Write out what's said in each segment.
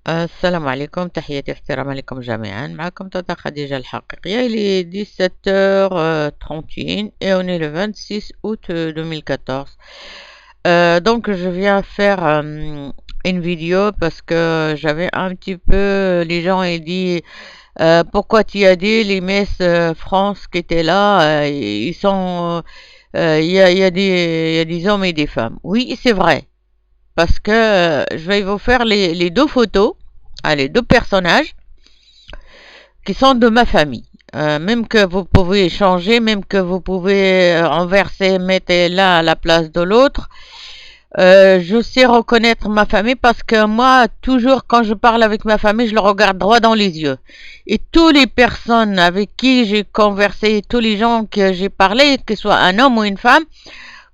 السلام عليكم، تحياتي واحترامي لكم جميعا. معكم تاتا خديجة الحقيقية. Il est 17h31 et on est le 26 août 2014. Donc je viens faire une vidéo parce que j'avais un petit peu... Les gens ont dit pourquoi tu as dit les messes France qui étaient là, ils sont... il y a des hommes et des femmes. Oui, c'est vrai. Parce que je vais vous faire les deux photos, les deux personnages qui sont de ma famille. Même que vous pouvez changer, même que vous pouvez renverser, mettre l'un à la place de l'autre. Je sais reconnaître ma famille parce que moi, toujours quand je parle avec ma famille, je le regarde droit dans les yeux. Et toutes les personnes avec qui j'ai conversé, tous les gens que j'ai parlé, que ce soit un homme ou une femme,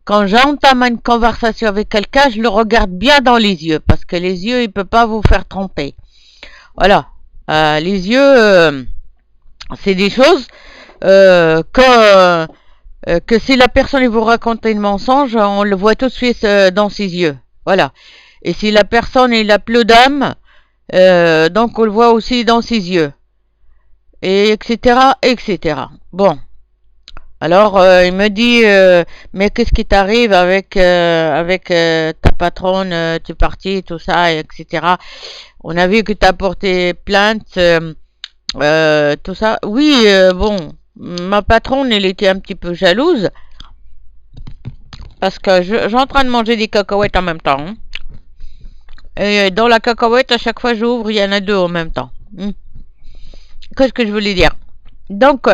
quand j'entame une conversation avec quelqu'un, je le regarde bien dans les yeux, parce que les yeux, ils ne peuvent pas vous faire tromper. Voilà. Les yeux, c'est des choses que si la personne il vous raconte un mensonge, on le voit tout de suite dans ses yeux. Voilà. Et si la personne il a plus d'âme, donc on le voit aussi dans ses yeux. Et etc. etc. Bon. Alors, il me dit, mais qu'est-ce qui t'arrive avec ta patronne, tu es parti, tout ça, etc. On a vu que tu as porté plainte, tout ça. Oui, bon, ma patronne, elle était un petit peu jalouse, parce que j'ai en train de manger des cacahuètes en même temps. Hein. Et dans la cacahuète, à chaque fois que j'ouvre, il y en a deux en même temps. Qu'est-ce que je voulais dire? Donc...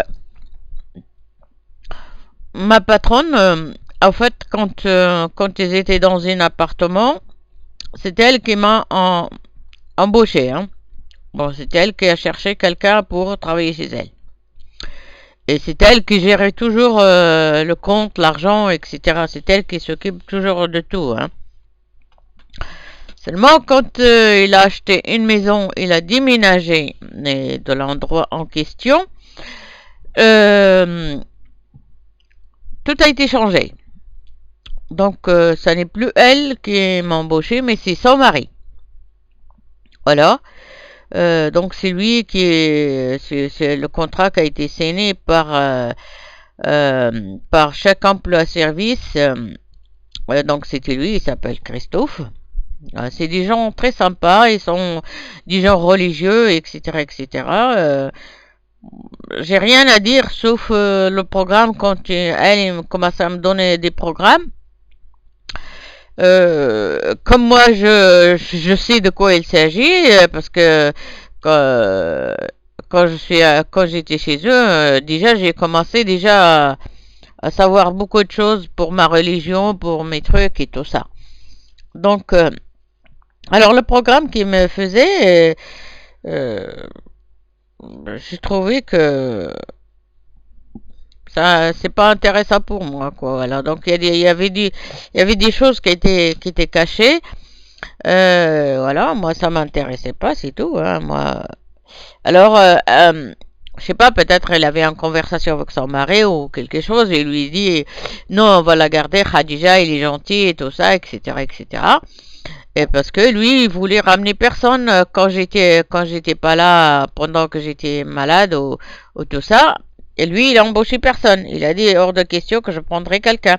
ma patronne, en fait, quand ils étaient dans un appartement, c'est elle qui m'a embauché. Hein. Bon, c'est elle qui a cherché quelqu'un pour travailler chez elle. Et c'est elle qui gérait toujours le compte, l'argent, etc. C'est elle qui s'occupe toujours de tout. Hein. Seulement, quand il a acheté une maison, il a déménagé de l'endroit en question. Tout a été changé. Donc, ça n'est plus elle qui m'a embauché, mais c'est son mari. Voilà. Donc, c'est lui qui c'est le contrat qui a été signé par chaque emploi-service. Donc, c'était lui, il s'appelle Christophe. C'est des gens très sympas, ils sont des gens religieux, etc., etc. J'ai rien à dire sauf le programme quand elle commence à me donner des programmes. Comme moi je sais de quoi il s'agit parce que quand j'étais chez eux déjà j'ai commencé déjà à savoir beaucoup de choses pour ma religion, pour mes trucs et tout ça. Donc alors le programme qu'il me faisait j'ai trouvé que ça c'est pas intéressant pour moi quoi. Voilà, donc il y avait des choses qui étaient cachées. Voilà, moi ça m'intéressait pas, c'est tout. Hein, moi. Alors je sais pas, peut-être elle avait une conversation avec son mari ou quelque chose et lui dit non, on va la garder, Khadija il est gentil et tout ça, etc., etc. Et parce que lui, il voulait ramener personne quand j'étais pas là pendant que j'étais malade ou tout ça. Et lui, il a embauché personne. Il a dit hors de question que je prendrai quelqu'un.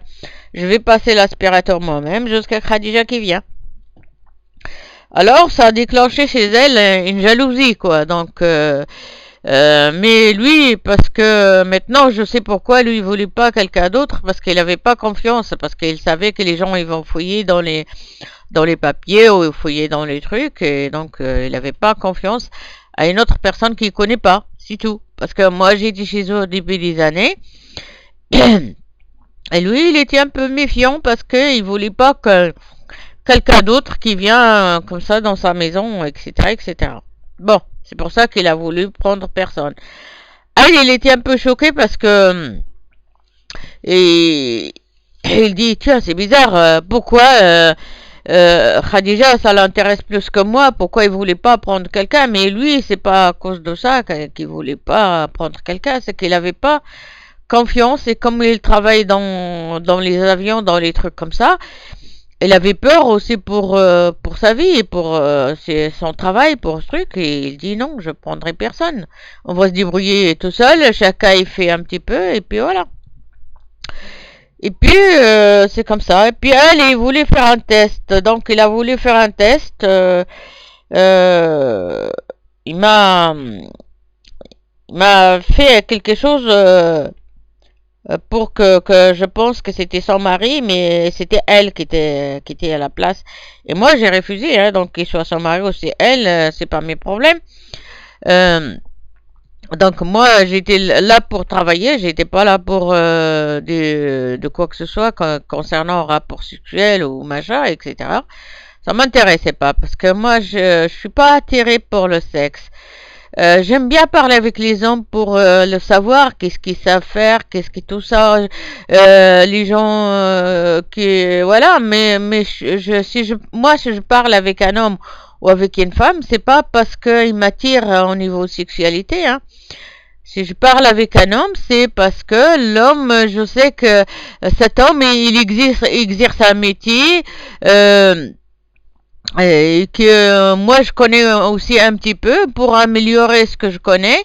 Je vais passer l'aspirateur moi-même jusqu'à Khadija qui vient. Alors, ça a déclenché chez elle une jalousie, quoi. Donc, mais lui, parce que maintenant, je sais pourquoi lui, il voulait pas quelqu'un d'autre, parce qu'il avait pas confiance, parce qu'il savait que les gens, ils vont fouiller dans les papiers ou fouiller dans les trucs, et donc, il avait pas confiance à une autre personne qu'il connaît pas, c'est tout. Parce que moi, j'ai été chez eux depuis des années, et lui, il était un peu méfiant parce qu'il voulait pas que quelqu'un d'autre qui vient comme ça dans sa maison, etc., etc. Bon, c'est pour ça qu'il a voulu prendre personne. Elle, il était un peu choqué parce que et il dit tiens c'est bizarre, pourquoi Khadija ça l'intéresse plus que moi, pourquoi il voulait pas prendre quelqu'un, mais lui c'est pas à cause de ça qu'il voulait pas prendre quelqu'un, c'est qu'il avait pas confiance et comme il travaille dans les avions, dans les trucs comme ça. il avait peur aussi pour sa vie et pour son travail, pour ce truc. Et il dit non, je prendrai personne. On va se débrouiller tout seul, chacun il fait un petit peu, et puis voilà. Et puis, c'est comme ça. Et puis, elle, il voulait faire un test. Donc, il a voulu faire un test. Euh, il m'a, il m'a fait quelque chose pour que je pense que c'était son mari, mais c'était elle qui était à la place. Et moi, j'ai refusé, hein, donc qu'il soit son mari ou c'est elle, c'est pas mes problèmes. Euh, donc moi, j'étais là pour travailler, j'étais pas là pour de quoi que ce soit concernant rapport sexuel ou machin, etc. Ça m'intéressait pas parce que moi, je suis pas attirée pour le sexe. J'aime bien parler avec les hommes pour le savoir, qu'est-ce qu'ils savent faire, qu'est-ce que tout ça, les gens qui voilà, mais si moi si je parle avec un homme ou avec une femme, c'est pas parce qu'il m'attire au niveau sexualité, hein. Si je parle avec un homme, c'est parce que l'homme, je sais que cet homme, il exerce un métier. Et que moi je connais aussi un petit peu pour améliorer ce que je connais.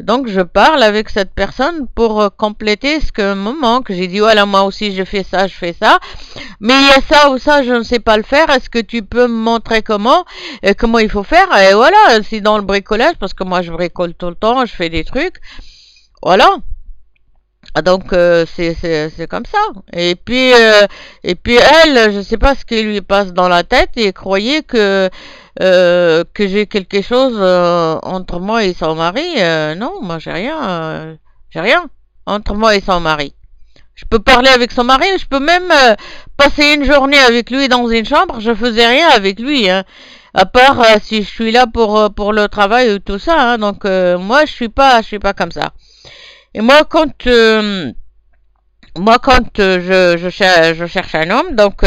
Donc je parle avec cette personne pour compléter ce que me manque. J'ai dit voilà, moi aussi je fais ça, je fais ça. Mais il y a ça ou ça, je ne sais pas le faire. Est-ce que tu peux me montrer comment il faut faire? Et voilà, c'est dans le bricolage parce que moi je bricole tout le temps, je fais des trucs. Voilà. Donc c'est comme ça. Et puis elle, je sais pas ce qui lui passe dans la tête et croyait que j'ai quelque chose entre moi et son mari. Non, moi j'ai rien entre moi et son mari. Je peux parler avec son mari, je peux même passer une journée avec lui dans une chambre. Je faisais rien avec lui, hein, à part si je suis là pour le travail ou tout ça. Hein. Donc moi je suis pas comme ça. Et moi, quand je cherche un homme, donc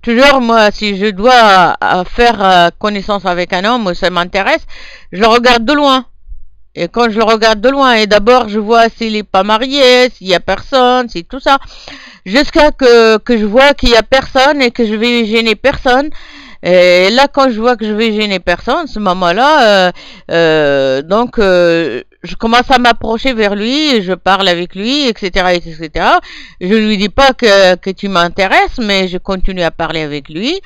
toujours moi, si je dois faire connaissance avec un homme, ça m'intéresse, je le regarde de loin. Et quand je le regarde de loin, et d'abord je vois s'il est pas marié, s'il y a personne, c'est tout ça, jusqu'à que je vois qu'il y a personne et que je vais gêner personne. Et là, quand je vois que je vais gêner personne, ce moment-là, donc je commence à m'approcher vers lui, je parle avec lui, etc., etc. Je lui dis pas que tu m'intéresses, mais je continue à parler avec lui.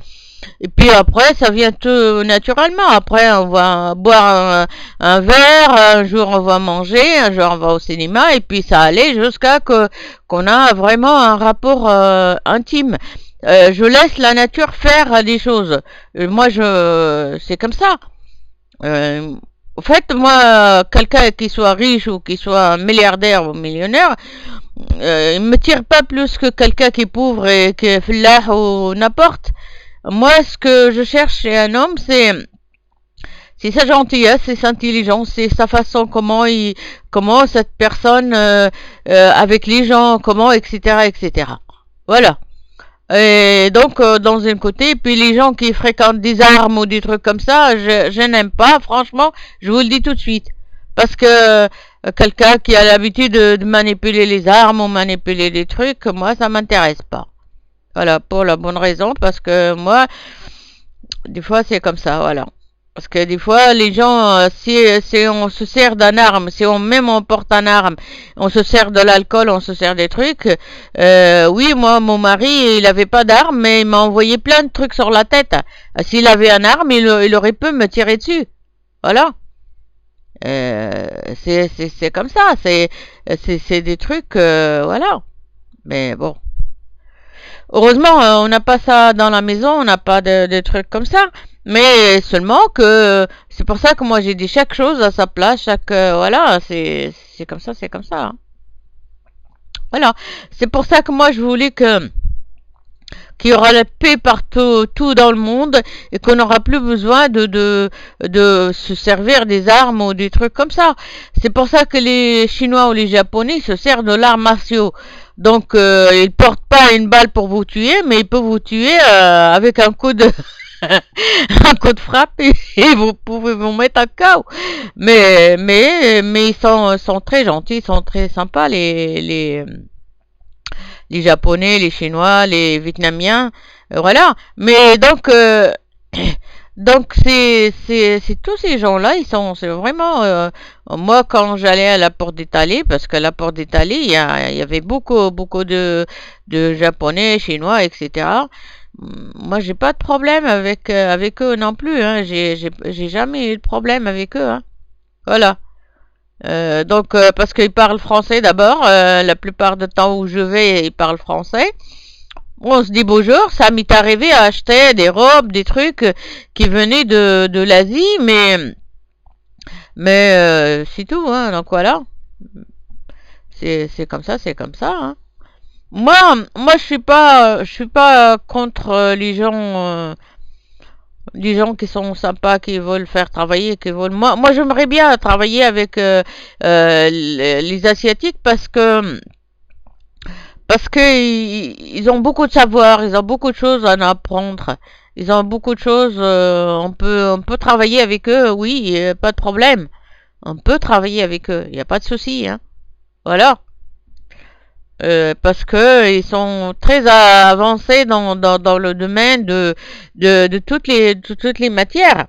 Et puis après, ça vient tout naturellement. Après, on va boire un verre, un jour on va manger, un jour on va au cinéma, et puis ça allait jusqu'à qu'on a vraiment un rapport intime. Je laisse la nature faire des choses. C'est comme ça. En fait, moi, quelqu'un qui soit riche ou qui soit milliardaire ou millionnaire, il me tire pas plus que quelqu'un qui est pauvre et qui est fallah ou n'importe. Moi, ce que je cherche chez un homme, c'est sa gentillesse, c'est sa intelligence, c'est sa façon, comment cette personne avec les gens, comment, etc., etc. Voilà. Et donc, dans un côté, puis les gens qui fréquentent des armes ou des trucs comme ça, je n'aime pas, franchement, je vous le dis tout de suite. Parce que quelqu'un qui a l'habitude de manipuler les armes ou manipuler des trucs, moi, ça m'intéresse pas. Voilà, pour la bonne raison, parce que moi, des fois, c'est comme ça, voilà. Parce que des fois, les gens, si on se sert d'un arme, si on même on porte un arme, on se sert de l'alcool, on se sert des trucs. Oui, moi, mon mari, il avait pas d'arme, mais il m'a envoyé plein de trucs sur la tête. S'il avait un arme, il aurait pu me tirer dessus. Voilà. C'est comme ça. C'est des trucs, voilà. Mais bon. Heureusement, on n'a pas ça dans la maison, on n'a pas de trucs comme ça. Mais seulement que c'est pour ça que moi j'ai dit chaque chose à sa place, voilà, c'est comme ça, c'est comme ça. Hein. Voilà, c'est pour ça que moi je voulais que qu'il y aura la paix partout, tout dans le monde, et qu'on n'aura plus besoin de se servir des armes ou des trucs comme ça. C'est pour ça que les Chinois ou les Japonais se servent de l'arme martiaux. Donc, ils portent pas une balle pour vous tuer, mais ils peuvent vous tuer avec un coup de un coup de frappe et vous pouvez vous mettre à KO. Mais ils sont très gentils, ils sont très sympas les Japonais, les Chinois, les Vietnamiens, voilà. Mais donc, donc c'est tous ces gens-là, c'est vraiment, moi quand j'allais à la Porte d'Italie, parce qu'à la Porte d'Italie, il y avait beaucoup de Japonais, Chinois, etc. Moi, j'ai pas de problème avec eux non plus, hein. J'ai jamais eu de problème avec eux, hein. Voilà. Donc, parce qu'ils parlent français d'abord, la plupart du temps où je vais, ils parlent français. On se dit bonjour, ça m'est arrivé à acheter des robes, des trucs qui venaient de l'Asie, mais c'est tout, hein. Donc voilà, c'est comme ça, c'est comme ça, hein. Moi, moi, je suis pas contre les gens qui sont sympas, qui veulent faire travailler, qui veulent. Moi, j'aimerais bien travailler avec les Asiatiques parce que ils ont beaucoup de savoir, ils ont beaucoup de choses à en apprendre. Ils ont beaucoup de choses. On peut travailler avec eux, oui, pas de problème. On peut travailler avec eux, il n'y a pas de souci, hein. Voilà. Parce que ils sont très avancés dans le domaine de toutes les matières.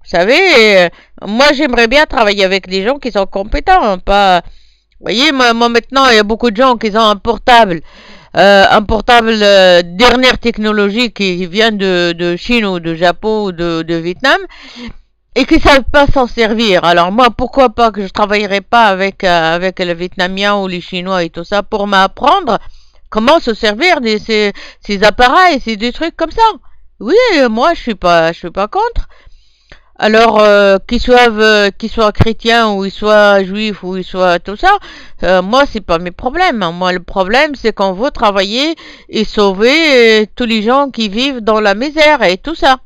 Vous savez, moi j'aimerais bien travailler avec des gens qui sont compétents, hein, pas. Vous voyez, moi maintenant il y a beaucoup de gens qui ont un portable dernière technologie qui vient de Chine ou de Japon ou de Vietnam et qui savent pas s'en servir. Alors moi, pourquoi pas que je travaillerai pas avec les Vietnamiens ou les Chinois et tout ça pour m'apprendre comment se servir ces appareils, ces des trucs comme ça. Oui, moi je suis pas contre. Alors qu'ils soient chrétiens ou ils soient juifs ou ils soient tout ça, moi c'est pas mes problèmes. Moi le problème c'est qu'on veut travailler et sauver tous les gens qui vivent dans la misère et tout ça.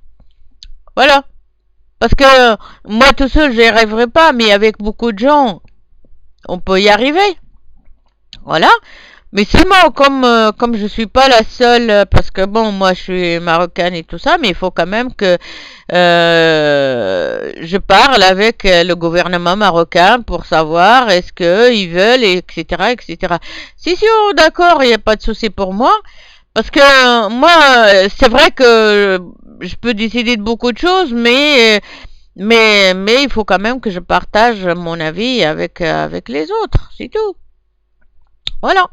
Voilà. Parce que moi tout seul, j'y arriverai pas, mais avec beaucoup de gens, on peut y arriver. Voilà. Mais seulement comme je suis pas la seule, parce que bon, moi je suis marocaine et tout ça, mais il faut quand même que je parle avec le gouvernement marocain pour savoir est-ce que ils veulent, etc., etc. Si sont d'accord, il n'y a pas de souci pour moi. Parce que moi, c'est vrai que je peux décider de beaucoup de choses, mais il faut quand même que je partage mon avis avec les autres, c'est tout. Voilà.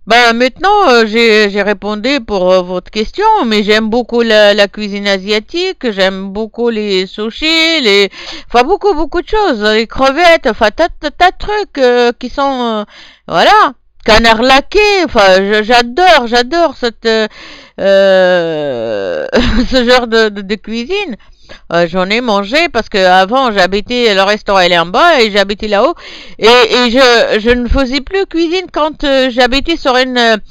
Ben maintenant, j'ai répondu pour votre question, mais j'aime beaucoup la cuisine asiatique, j'aime beaucoup les sushis, enfin beaucoup de choses, les crevettes, enfin tas de trucs qui sont, voilà, canard laqué, enfin j'adore cette ce genre de cuisine. J'en ai mangé parce que avant j'habitais le restaurant il est en bas et j'habitais là-haut et je ne faisais plus cuisine quand j'habitais sur une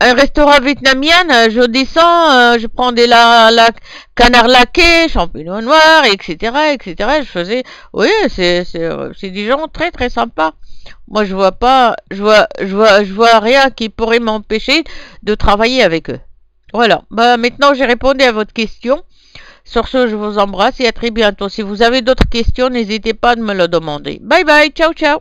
un restaurant vietnamien. Je descends, je prends la canard laqué, champignons noirs, etc. Je faisais, oui, c'est des gens très sympas. Moi je vois pas, je vois rien qui pourrait m'empêcher de travailler avec eux. Voilà, bah maintenant j'ai répondu à votre question. Sur ce, je vous embrasse et à très bientôt. Si vous avez d'autres questions, n'hésitez pas à me le demander. Bye bye, ciao ciao.